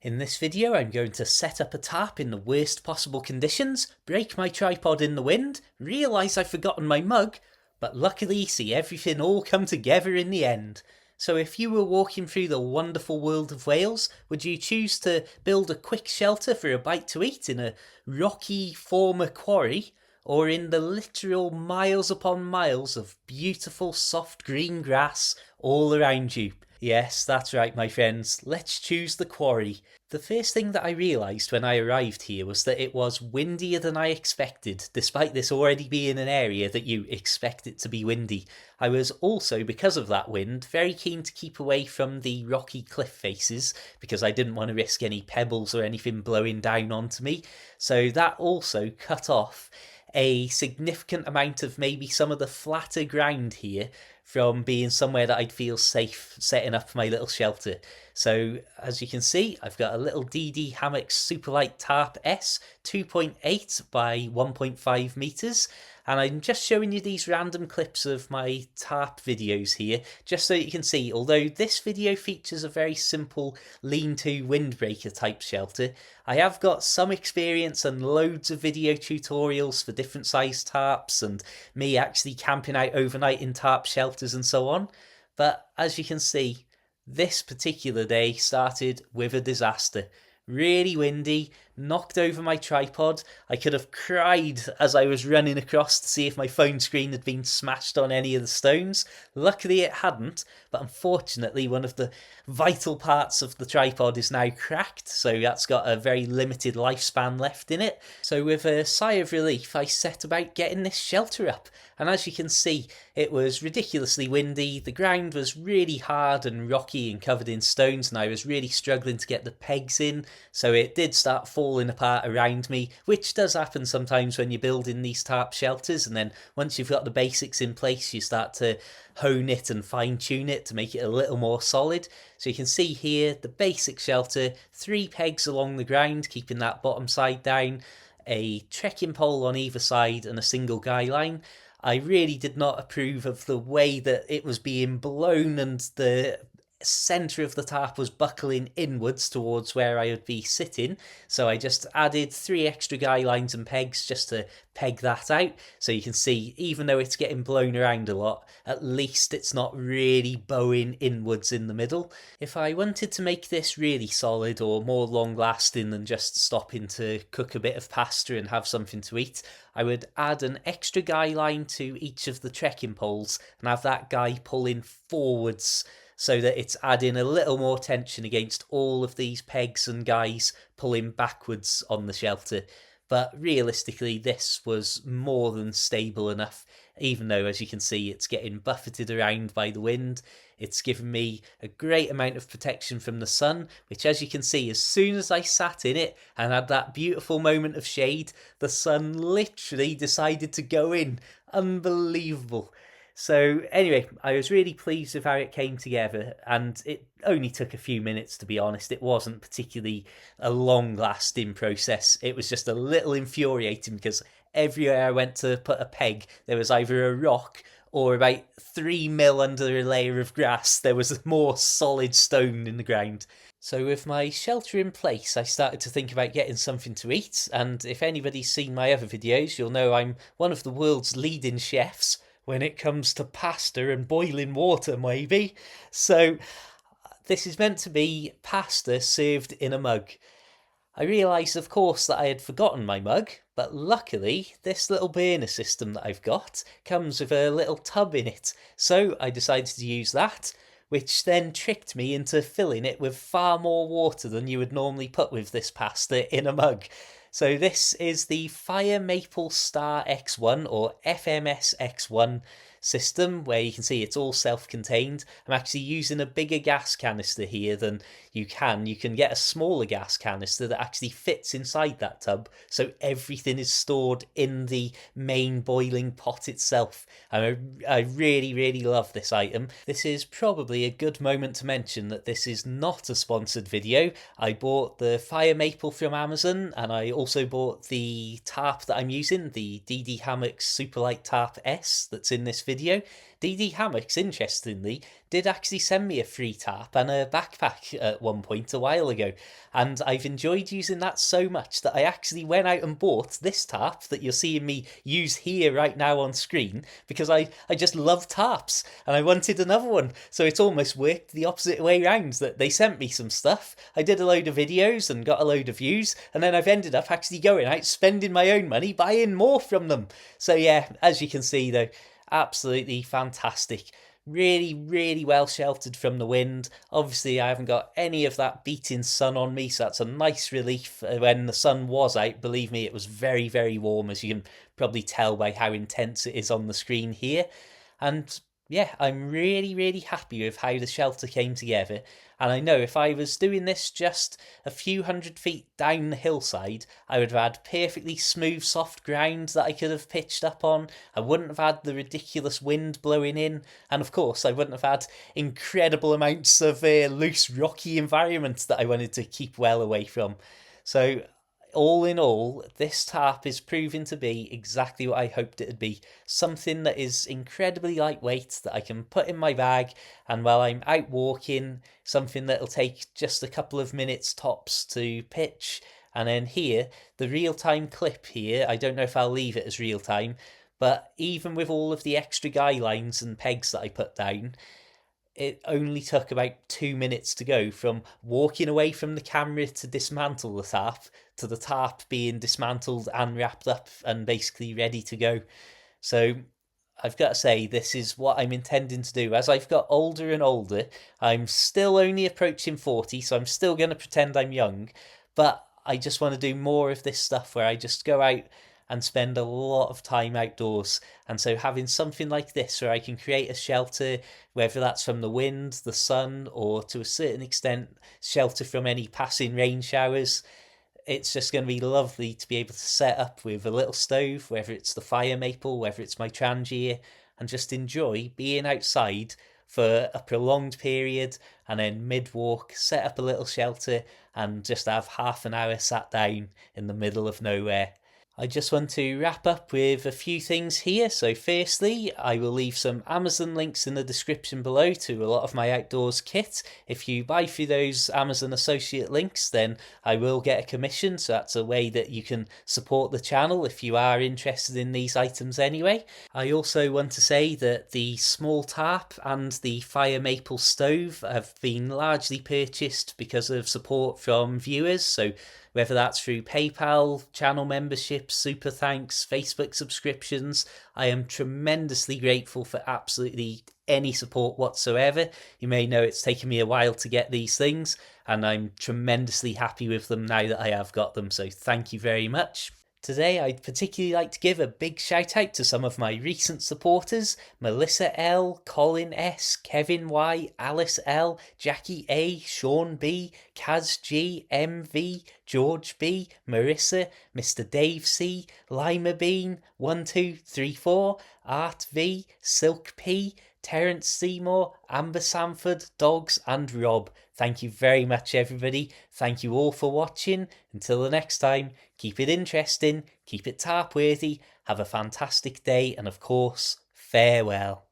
In this video I'm going to set up a tarp in the worst possible conditions, break my tripod in the wind, realise I've forgotten my mug, but luckily see everything all come together in the end. So if you were walking through the wonderful world of Wales, would you choose to build a quick shelter for a bite to eat in a rocky former quarry, or in the literal miles upon miles of beautiful soft green grass all around you? Yes, that's right, my friends. Let's choose the quarry. The first thing that I realised when I arrived here was that it was windier than I expected, despite this already being an area that you expect it to be windy. I was also, because of that wind, very keen to keep away from the rocky cliff faces, because I didn't want to risk any pebbles or anything blowing down onto me. So that also cut off a significant amount of maybe some of the flatter ground here from being somewhere that I'd feel safe setting up my little shelter. So as you can see, I've got a little DD Hammock Superlight Tarp S 2.8 by 1.5 meters, and I'm just showing you these random clips of my tarp videos here, just so you can see, although this video features a very simple lean-to windbreaker type shelter, I have got some experience and loads of video tutorials for different sized tarps and me actually camping out overnight in tarp shelters and so on. But as you can see, this particular day started with a disaster. Really windy, knocked over my tripod. I could have cried as I was running across to see if my phone screen had been smashed on any of the stones. Luckily it hadn't, but unfortunately one of the vital parts of the tripod is now cracked, so that's got a very limited lifespan left in it. So with a sigh of relief I set about getting this shelter up, and as you can see it was ridiculously windy, the ground was really hard and rocky and covered in stones, and I was really struggling to get the pegs in, so it did start falling apart around me, which does happen sometimes when you're building these tarp shelters, and then once you've got the basics in place you start to hone it and fine tune it to make it a little more solid. So you can see here the basic shelter, 3 pegs along the ground keeping that bottom side down, a trekking pole on either side and a single guy line. I really did not approve of the way that it was being blown and the centre of the tarp was buckling inwards towards where I would be sitting, so I just added 3 extra guy lines and pegs just to peg that out. So you can see, even though it's getting blown around a lot, at least it's not really bowing inwards in the middle. If I wanted to make this really solid or more long lasting than just stopping to cook a bit of pasta and have something to eat, I would add an extra guy line to each of the trekking poles and have that guy pulling forwards, so that it's adding a little more tension against all of these pegs and guys pulling backwards on the shelter. But realistically this was more than stable enough, even though as you can see it's getting buffeted around by the wind. It's given me a great amount of protection from the sun, which as you can see, as soon as I sat in it and had that beautiful moment of shade, the sun literally decided to go in. Unbelievable. So anyway, I was really pleased with how it came together, and it only took a few minutes, to be honest. It wasn't particularly a long-lasting process. It was just a little infuriating because everywhere I went to put a peg, there was either a rock or about 3 mil under a layer of grass. There was more solid stone in the ground. So with my shelter in place, I started to think about getting something to eat, and if anybody's seen my other videos, you'll know I'm one of the world's leading chefs when it comes to pasta and boiling water, maybe. So this is meant to be pasta served in a mug. I realised, of course, that I had forgotten my mug, but luckily this little burner system that I've got comes with a little tub in it, so I decided to use that, which then tricked me into filling it with far more water than you would normally put with this pasta in a mug. So this is the Fire Maple Star X1 or FMS X1 system, where you can see it's all self-contained. I'm actually using a bigger gas canister here than you can. You can get a smaller gas canister that actually fits inside that tub, so everything is stored in the main boiling pot itself. And I really love this item. This is probably a good moment to mention that this is not a sponsored video. I bought the Fire Maple from Amazon, and I also bought the tarp that I'm using, the DD Hammock Superlight Tarp S that's in this video. video. DD Hammocks, interestingly, did actually send me a free tarp and a backpack at one point a while ago, and I've enjoyed using that so much that I actually went out and bought this tarp that you're seeing me use here right now on screen, because I just love tarps and I wanted another one. So it's almost worked the opposite way round, that they sent me some stuff, I did a load of videos and got a load of views, and then I've ended up actually going out spending my own money buying more from them. So yeah, as you can see though, absolutely fantastic. Really, really well sheltered from the wind. Obviously, I haven't got any of that beating sun on me, so that's a nice relief. When the sun was out, believe me, it was very, very warm, as you can probably tell by how intense it is on the screen here. And yeah, I'm really, really happy with how the shelter came together. And I know if I was doing this just a few 100 feet down the hillside, I would have had perfectly smooth, soft ground that I could have pitched up on. I wouldn't have had the ridiculous wind blowing in. And of course, I wouldn't have had incredible amounts of loose, rocky environments that I wanted to keep well away from. So all in all, this tarp is proving to be exactly what I hoped it would be. Something that is incredibly lightweight, that I can put in my bag, and while I'm out walking, something that'll take just a couple of minutes tops to pitch. And then here, the real-time clip here, I don't know if I'll leave it as real-time, but even with all of the extra guy lines and pegs that I put down, it only took about 2 minutes to go from walking away from the camera to dismantle the tarp to the tarp being dismantled and wrapped up and basically ready to go. So I've got to say, this is what I'm intending to do. As I've got older and older, I'm still only approaching 40, so I'm still going to pretend I'm young, but I just want to do more of this stuff where I just go out and spend a lot of time outdoors. And so having something like this where I can create a shelter, whether that's from the wind, the sun, or to a certain extent shelter from any passing rain showers, it's just going to be lovely to be able to set up with a little stove, whether it's the fire maple, whether it's my Trangier, and just enjoy being outside for a prolonged period, and then mid-walk set up a little shelter and just have half an hour sat down in the middle of nowhere. I just want to wrap up with a few things here. So firstly, I will leave some Amazon links in the description below to a lot of my outdoors kit. If you buy through those Amazon associate links, then I will get a commission. So that's a way that you can support the channel if you are interested in these items anyway. I also want to say that the small tarp and the fire maple stove have been largely purchased because of support from viewers. So whether that's through PayPal, channel memberships, super thanks, Facebook subscriptions, I am tremendously grateful for absolutely any support whatsoever. You may know it's taken me a while to get these things, and I'm tremendously happy with them now that I have got them, so thank you very much. Today, I'd particularly like to give a big shout out to some of my recent supporters: Melissa L, Colin S, Kevin Y, Alice L, Jackie A, Sean B, Kaz G, MV, George B, Marissa, Mr. Dave C, Lima Bean, 1234, Art V, Silk P, Terence Seymour, Amber Sanford, Dogs, and Rob. Thank you very much, everybody. Thank you all for watching. Until the next time, keep it interesting, keep it tarp worthy, have a fantastic day, and of course, farewell.